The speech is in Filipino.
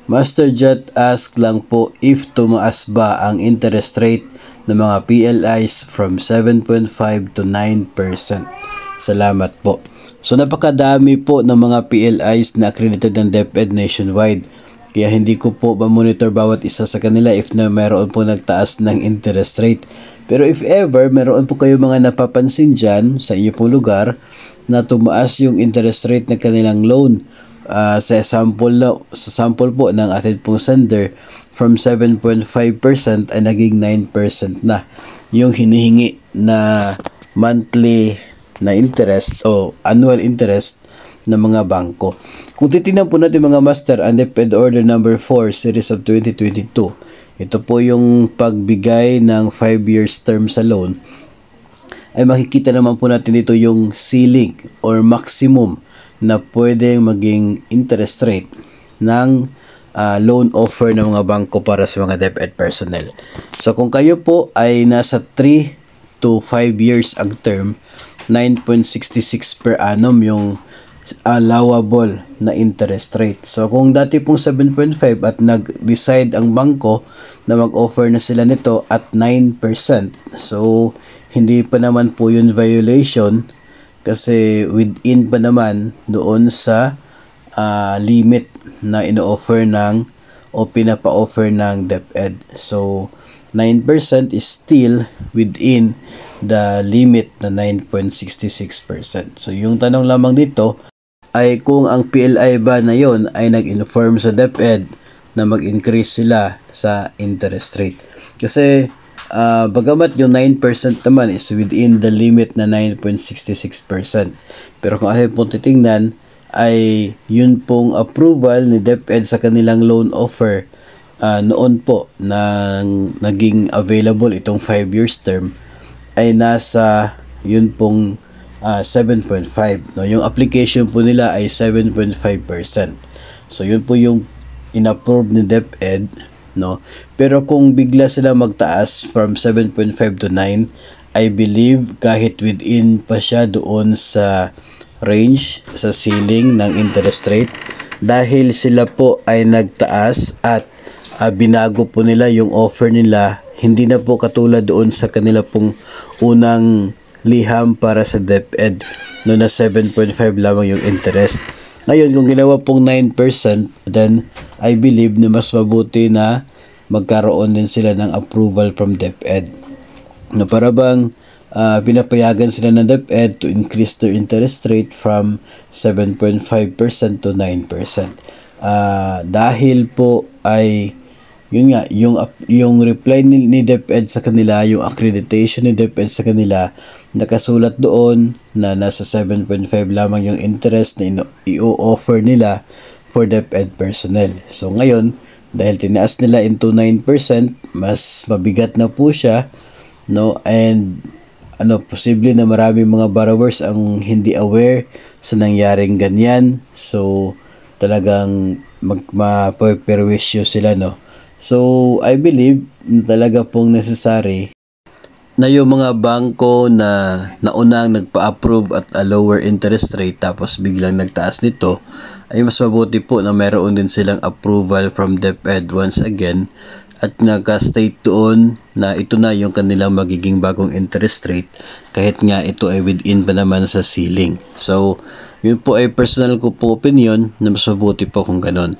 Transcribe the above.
Master Jet ask lang po if tumaas ba ang interest rate ng mga PLIs from 7.5 to 9%. Salamat po. So napakadami po ng mga PLIs na accredited ng DepEd nationwide. Kaya hindi ko po ma-monitor bawat isa sa kanila if na meron po nagtaas ng interest rate. Pero if ever meron po kayo mga napapansin dyan sa inyo pong lugar na tumaas yung interest rate ng kanilang loan, sa sample po ng atin pong sender, from 7.5% ay naging 9% na yung hinihingi na monthly na interest o annual interest ng mga bangko. Kung titingnan po natin mga master, ang DepEd Order number 4 series of 2022, ito po yung pagbigay ng 5 years term sa loan, ay makikita naman po natin dito yung ceiling or maximum na pwedeng maging interest rate ng loan offer ng mga bangko para sa mga DepEd personnel. So kung kayo po ay nasa 3 to 5 years ang term, 9.66 per annum yung allowable na interest rate. So kung dati pong 7.5 at nag-decide ang bangko na mag-offer na sila nito at 9%, so hindi pa naman po yun violation kasi within pa naman doon sa limit na ino-offer ng o pinapa-offer ng DepEd. So 9% is still within the limit na 9.66%. So yung tanong lamang dito ay kung ang PLI ba na yon ay nag-inform sa DepEd na mag-increase sila sa interest rate. Kasi bagamat yung 9% naman is within the limit na 9.66%. Pero kung atin pong titingnan ay yun pong approval ni DepEd sa kanilang loan offer noon po na naging available itong 5 years term ay nasa yun pong 7.5. No? Yung application po nila ay 7.5%. So yun po yung in-approve ni DepEd. No? Pero kung bigla sila magtaas from 7.5 to 9, I believe kahit within pa siya doon sa range, sa ceiling ng interest rate, dahil sila po ay nagtaas at binago po nila yung offer nila, hindi na po katulad doon sa kanila pong unang liham para sa DepEd no, na 7.5 lamang yung interest. Ngayon, kung ginawa pong 9%, then I believe na mas mabuti na magkaroon din sila ng approval from DepEd. No, para bang pinapayagan sila ng DepEd to increase their interest rate from 7.5% to 9%. Dahil po ay yun nga, yung reply ni DepEd sa kanila, yung accreditation ni DepEd sa kanila, nakasulat doon na nasa 7.5 lamang yung interest na i-offer nila for DepEd personnel. So ngayon, dahil tinaas nila into 9%, mas mabigat na po siya, no? And posible na maraming mga borrowers ang hindi aware sa nangyaring ganyan. So talagang mapaperwisyo sila, no? So I believe na talaga pong necessary na yung mga bangko na naunang nagpa-approve at a lower interest rate tapos biglang nagtaas nito, ay mas mabuti po na meron din silang approval from DepEd once again at naka-state doon na ito na yung kanilang magiging bagong interest rate kahit nga ito ay within pa naman sa ceiling. So yun po ay personal ko po opinion na mas mabuti po kung ganon.